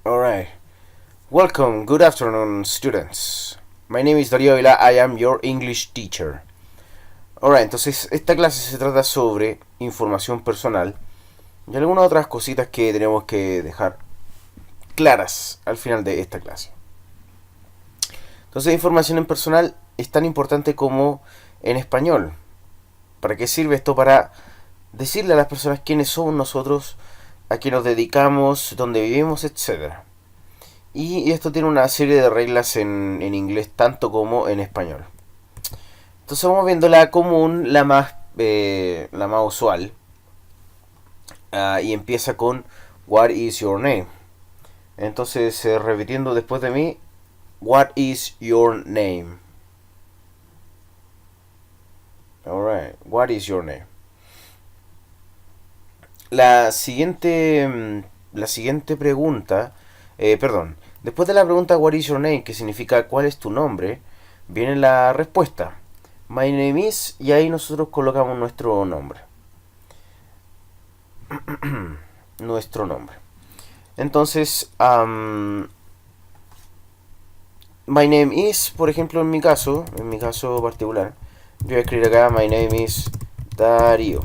Alright. Welcome, good afternoon, students. My name is Darío Avila, I am your English teacher. Alright, entonces esta clase se trata sobre información personal y algunas otras cositas que tenemos que dejar claras al final de esta clase. Entonces, información en personal es tan importante como en español. ¿Para qué sirve esto? Para decirle a las personas quiénes somos nosotros, a qué nos dedicamos, dónde vivimos, etc. Y esto tiene una serie de reglas en inglés tanto como en español. Entonces vamos viendo la común, la más usual. Y empieza con What is your name? Entonces, repitiendo después de mí, What is your name? Alright, what is your name? La siguiente pregunta, después de la pregunta What is your name, que significa ¿cuál es tu nombre?, viene la respuesta My name is, y ahí nosotros colocamos nuestro nombre. Nuestro nombre. Entonces, my name is, por ejemplo, en mi caso particular, yo voy a escribir acá my name is Darío.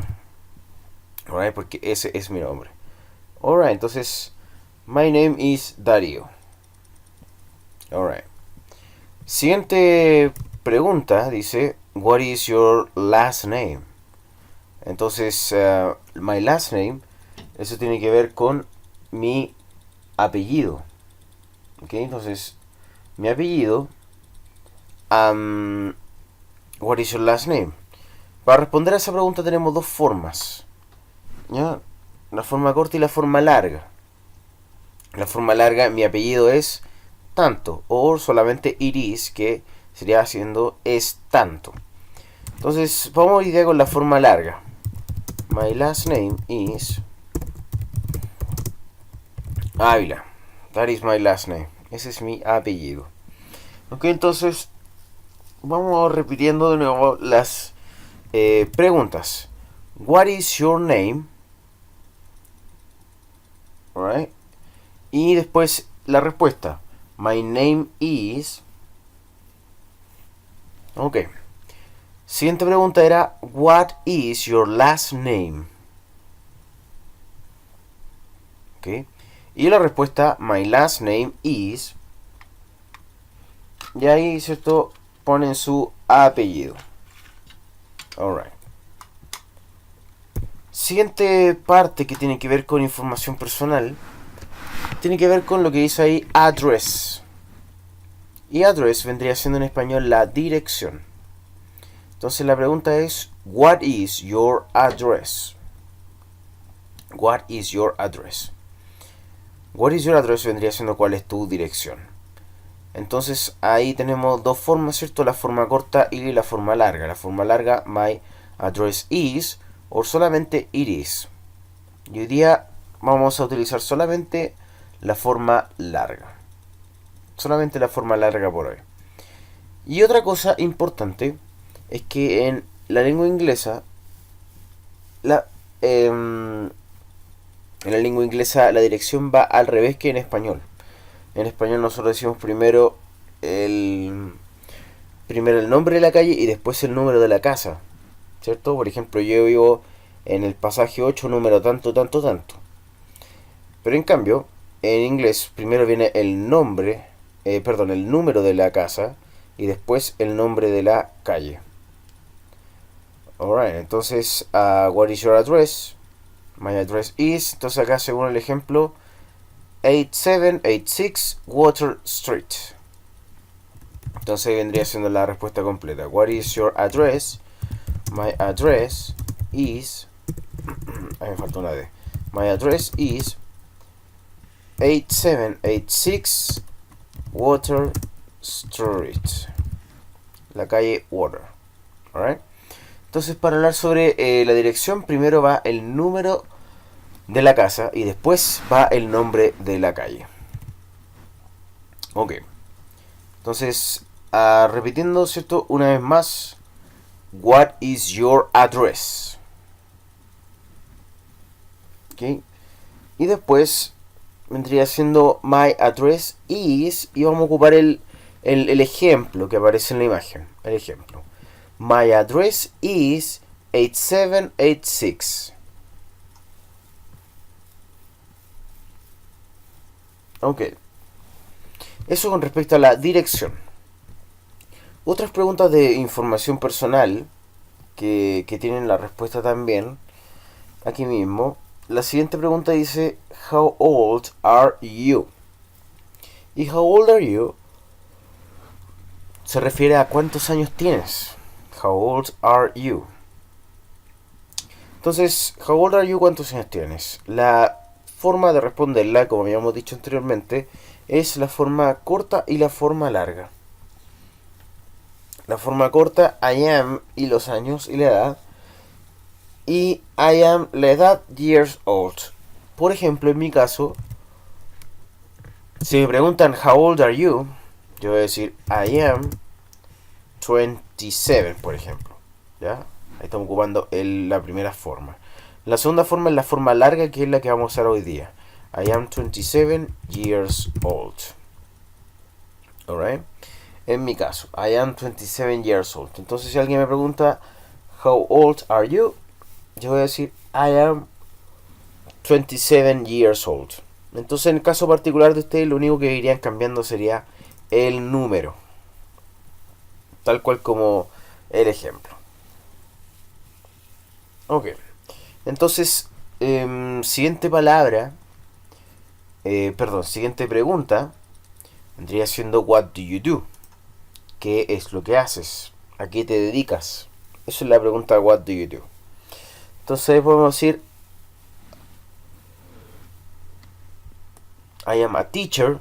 Alright, porque ese es mi nombre. Alright, entonces, my name is Darío. Alright. Siguiente pregunta dice, what is your last name? Entonces, my last name, eso tiene que ver con mi apellido. Ok, entonces, mi apellido, what is your last name? Para responder a esa pregunta tenemos dos formas. ¿Ya? La forma corta y la forma larga. La forma larga, mi apellido es tanto, o solamente it is, que sería haciendo es tanto. Entonces, vamos a ir con la forma larga. My last name is Ávila. That is my last name. Ese es mi apellido. Ok, entonces vamos repitiendo de nuevo las preguntas. What is your name? Alright. Y después la respuesta. My name is. Ok. Siguiente pregunta era What is your last name? Ok. Y la respuesta My last name is. Y ahí, ¿cierto? Ponen su apellido. Alright. Siguiente parte que tiene que ver con información personal tiene que ver con lo que dice ahí address. Y address vendría siendo en español la dirección. Entonces la pregunta es What is your address? What is your address? What is your address vendría siendo cuál es tu dirección. Entonces ahí tenemos dos formas, ¿cierto? La forma corta y la forma larga. La forma larga, my address is, o solamente it is. Y hoy día vamos a utilizar solamente la forma larga. Solamente la forma larga por hoy. Y otra cosa importante es que en la lengua inglesa, en la lengua inglesa la dirección va al revés que en español. En español nosotros decimos primero el nombre de la calle y después el número de la casa, ¿cierto? Por ejemplo, yo vivo en el pasaje 8, número tanto, tanto, tanto. Pero en cambio, en inglés primero viene el nombre, el número de la casa y después el nombre de la calle. Alright, entonces, what is your address? My address is, entonces acá según el ejemplo, 8786 Water Street. Entonces vendría siendo la respuesta completa. What is your address? My address is. Ahí me falta una D. My address is 8786 Water Street. La calle Water. Alright. Entonces, para hablar sobre la dirección, primero va el número de la casa y después va el nombre de la calle. Ok. Entonces, repitiendo, ¿cierto? Una vez más. What is your address? Ok. Y después vendría siendo my address is, y vamos a ocupar el ejemplo que aparece en la imagen. El ejemplo. My address is 8786. Ok. Eso con respecto a la dirección. Otras preguntas de información personal que tienen la respuesta también aquí mismo. La siguiente pregunta dice: How old are you? Y how old are you se refiere a cuántos años tienes. How old are you? Entonces, how old are you, ¿cuántos años tienes? La forma de responderla, como habíamos dicho anteriormente, es la forma corta y la forma larga. La forma corta, I am, y los años y la edad. Y I am, la edad, years old. Por ejemplo, en mi caso, si me preguntan how old are you, yo voy a decir I am 27, por ejemplo. ¿Ya? Ahí estamos ocupando la primera forma. La segunda forma es la forma larga, que es la que vamos a usar hoy día. I am 27 years old. Alright. En mi caso, I am 27 years old. Entonces, si alguien me pregunta how old are you, yo voy a decir I am 27 years old. Entonces, en el caso particular de ustedes, lo único que irían cambiando sería el número, tal cual como el ejemplo. Ok. Entonces, siguiente palabra, siguiente pregunta vendría siendo what do you do? ¿Qué es lo que haces? ¿A qué te dedicas? Esa es la pregunta what do you do. Entonces podemos decir I am a teacher,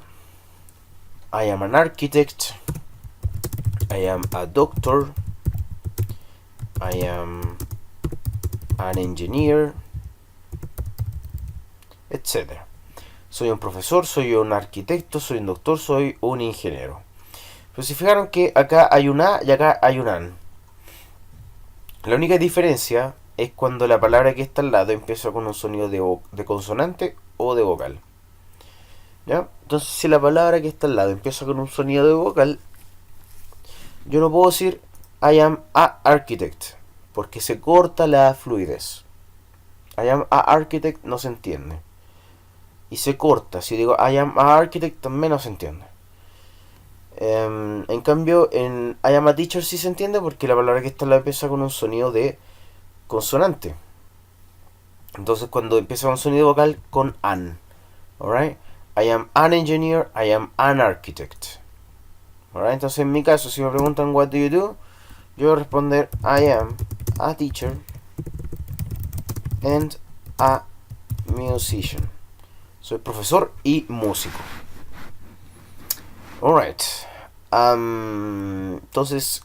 I am an architect, I am a doctor, I am an engineer, etc. Soy un profesor, soy un arquitecto, soy un doctor, soy un ingeniero. Pero si fijaron que acá hay un A y acá hay un AN. La única diferencia es cuando la palabra que está al lado empieza con un sonido de consonante o de vocal. ¿Ya? Entonces, si la palabra que está al lado empieza con un sonido de vocal, yo no puedo decir I am a architect, porque se corta la fluidez. I am a architect no se entiende. Y se corta. Si digo I am a architect también no se entiende. En cambio, en I am a teacher sí se entiende, porque la palabra que está al lado empieza con un sonido de consonante. Entonces, cuando empieza con un sonido vocal, con an. Alright? I am an engineer, I am an architect. Alright? Entonces, en mi caso, si me preguntan what do you do, yo voy a responder I am a teacher and a musician. Soy profesor y músico. Alright. Entonces,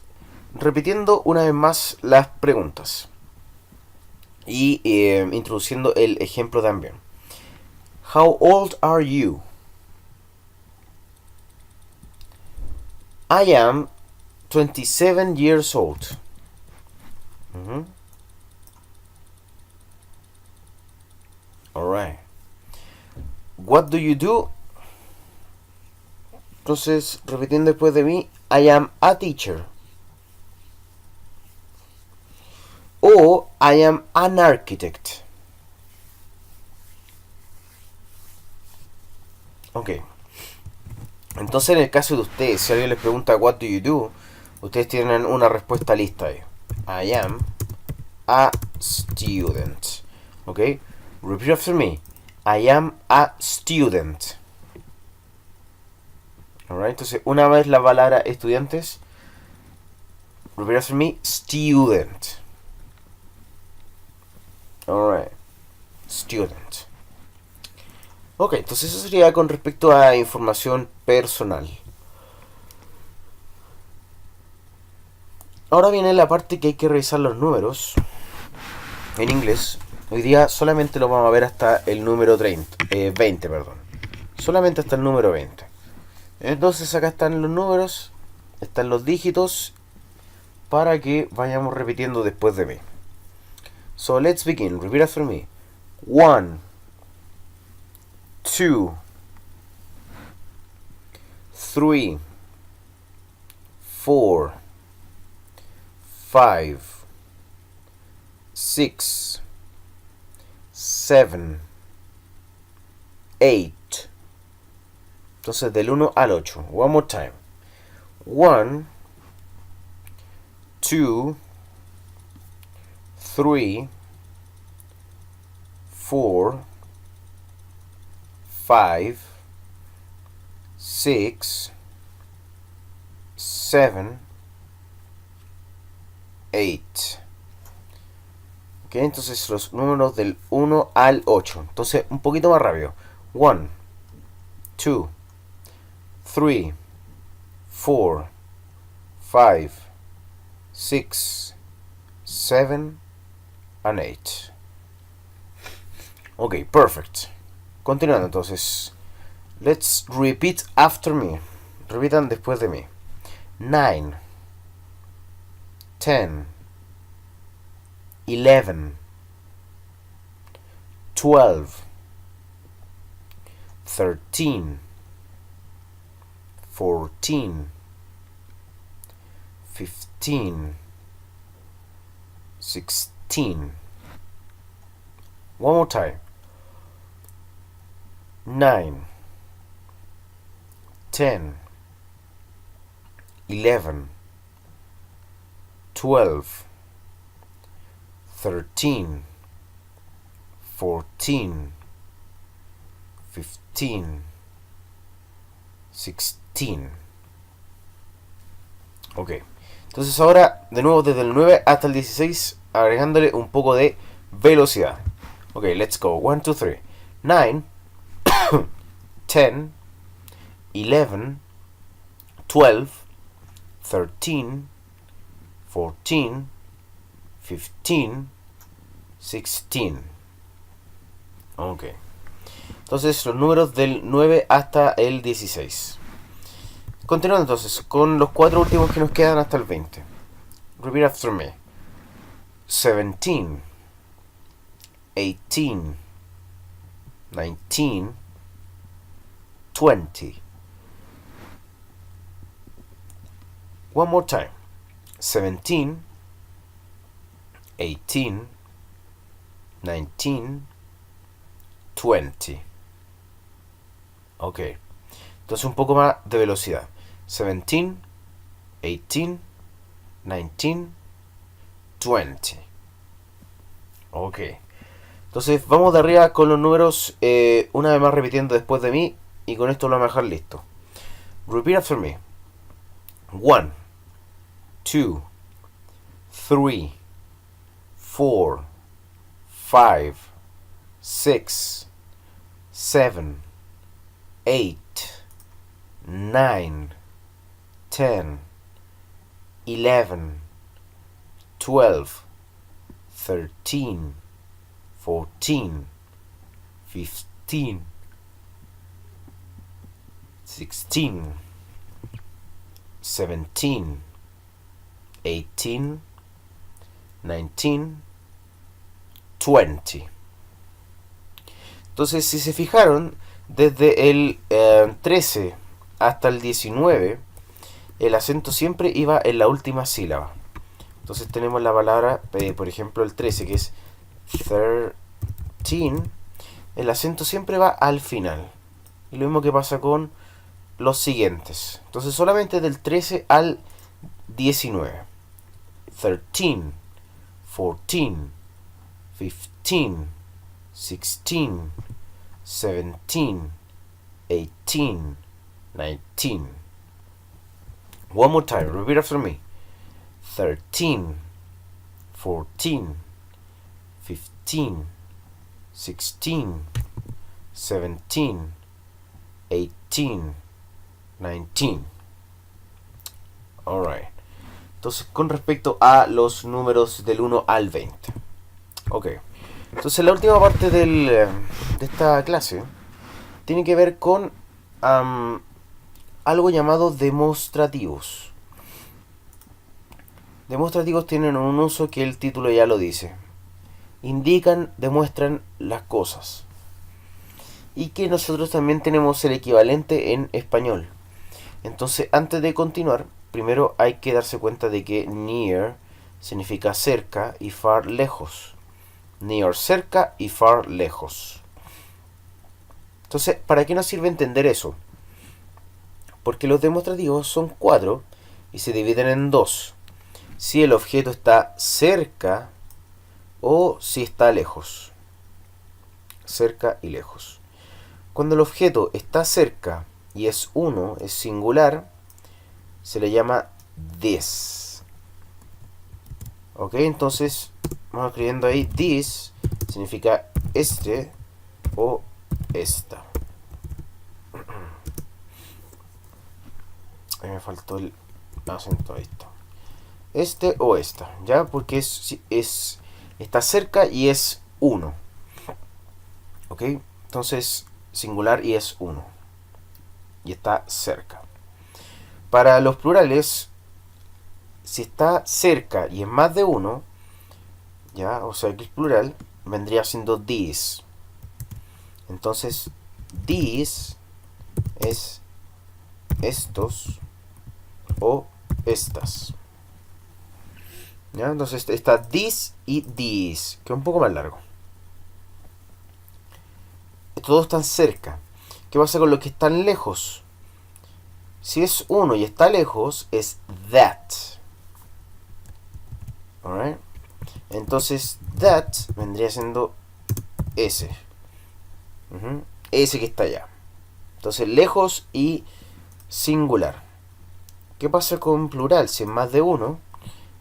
repitiendo una vez más las preguntas y introduciendo el ejemplo también. How old are you? I am 27 years old. Alright. What do you do? Entonces, repitiendo después de mí, I am a teacher. O I am an architect. Ok. Entonces, en el caso de ustedes, si alguien les pregunta what do you do, ustedes tienen una respuesta lista ahí. I am a student. Ok. Repeat after me. I am a student. Alright, entonces una vez la palabra estudiantes, repeat after me, student. Alright, student. Ok, entonces eso sería con respecto a información personal. Ahora viene la parte que hay que revisar los números en inglés. Hoy día solamente lo vamos a ver hasta el número 20, perdón. Solamente hasta el número 20. Entonces acá están los números, están los dígitos, para que vayamos repitiendo después de mí. So let's begin. Repeat after me. 1, 2, 3, 4, 5, 6, 7, 8. Entonces del 1 al 8. One more time. 1, 2, 3, 4, 5, 6, 7, 8. Ok, entonces los números del 1 al 8. Entonces un poquito más rápido. 1, 2, 3, 4, 5, 6, 7, and 8. Ok, perfect. Continuando entonces. Let's repeat after me. Repitan después de mí. 9, 10, 11, 12, 13, 14, 15, 16. One more time. 9, 10, 11, 12, 13, 14, 15, 16. Ok. Entonces ahora, de nuevo desde el 9 hasta el 16, agregándole un poco de velocidad. Ok, let's go. 1, 2, 3. 9, 10, 11, 12, 13, 14, 15, 16. Ok. Entonces los números del 9 hasta el 16. Continuando entonces con los 4 últimos que nos quedan hasta el 20. Repeat after me. 17, 18, 19, 20. One more time. 17, 18, 19, 20. Ok. Entonces un poco más de velocidad. 17, 18, 19, 20. Ok. Entonces vamos de arriba con los números una vez más repitiendo después de mí. Y con esto lo vamos a dejar listo. Repeat after me. 1, 2, 3, 4, 5, 6, 7, 8, 9, 10, 11, 12, 13, 14, 15, 16, 17, 18, 19, 20. Entonces, si se fijaron, desde el 13 hasta el 19, el acento siempre iba en la última sílaba. Entonces tenemos la palabra, por ejemplo, el 13, que es 13, el acento siempre va al final. Y lo mismo que pasa con los siguientes. Entonces solamente del 13 al 19. 13, 14, 15, 16, 17, 18, 19. One more time, repeat after me. 13, 14, 15, 16, 17, 18, 19. Alright. Entonces, con respecto a los números del 1 al 20. Ok. Entonces, la última parte de esta clase tiene que ver con algo llamado demostrativos. Demostrativos tienen un uso que el título ya lo dice. Indican, demuestran las cosas. Y que nosotros también tenemos el equivalente en español. Entonces, antes de continuar, primero hay que darse cuenta de que near significa cerca y far lejos. Near cerca y far lejos. Entonces, ¿para qué nos sirve entender eso? Porque los demostrativos son 4 y se dividen en 2. Si el objeto está cerca o si está lejos. Cerca y lejos. Cuando el objeto está cerca y es 1, es singular, se le llama this. Ok, entonces vamos escribiendo ahí this significa este o esta. Ahí me faltó el acento, ahí está. Este o esta, ¿ya? Porque está cerca y es 1. Ok, entonces singular y es 1. Y está cerca. Para los plurales, si está cerca y es más de 1, ¿ya? O sea que es plural, vendría siendo these. Entonces, these es estos o estas. ¿Ya? Entonces está this y these, que es un poco más largo. Todos están cerca. ¿Qué pasa con los que están lejos? Si es 1 y está lejos, es that. Alright. Entonces, that vendría siendo ese. Ese que está allá. Entonces, lejos y singular. ¿Qué pasa con plural? Si es más de 1,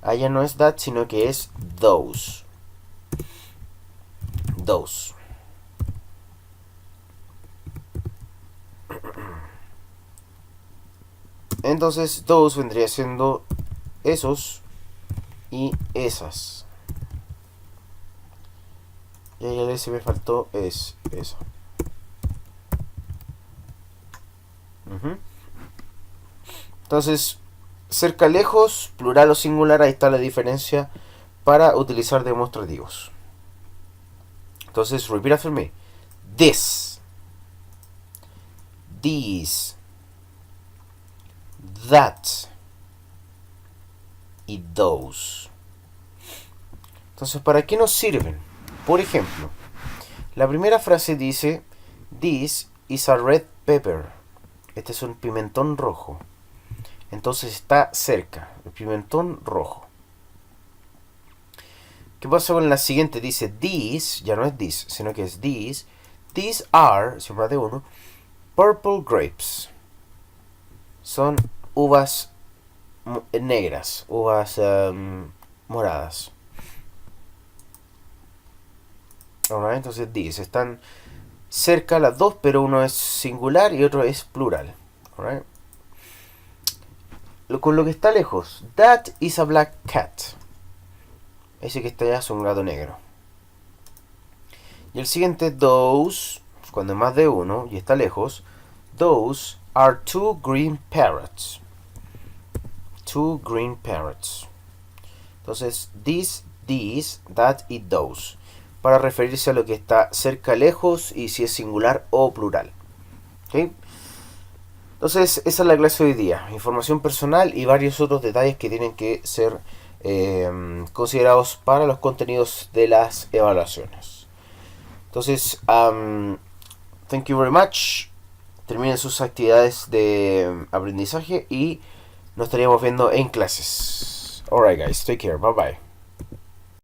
allá no es that, sino que es those. Those. Entonces, those vendría siendo esos y esas. Y ahí el S me faltó, es eso. Entonces, cerca, lejos, plural o singular, ahí está la diferencia para utilizar demostrativos. Entonces, repeat after me. This. These. That. Y those. Entonces, ¿para qué nos sirven? Por ejemplo, la primera frase dice: This is a red pepper. Este es un pimentón rojo. Entonces está cerca, el pimentón rojo. ¿Qué pasa con la siguiente? Dice these, ya no es this, sino que es these. These are, siempre de uno, purple grapes. Son uvas negras, uvas moradas. Alright, entonces these están cerca las dos, pero uno es singular y otro es plural. Alright. Con lo que está lejos, that is a black cat. Ese que está allá es un gato negro. Y el siguiente, those, cuando es más de uno y está lejos, those are two green parrots. Two green parrots. Entonces, this, these, that y those, para referirse a lo que está cerca, lejos y si es singular o plural. ¿Okay? Entonces, esa es la clase de hoy día. Información personal y varios otros detalles que tienen que ser considerados para los contenidos de las evaluaciones. Entonces, thank you very much. Terminen sus actividades de aprendizaje y nos estaríamos viendo en clases. Alright guys, take care, bye bye.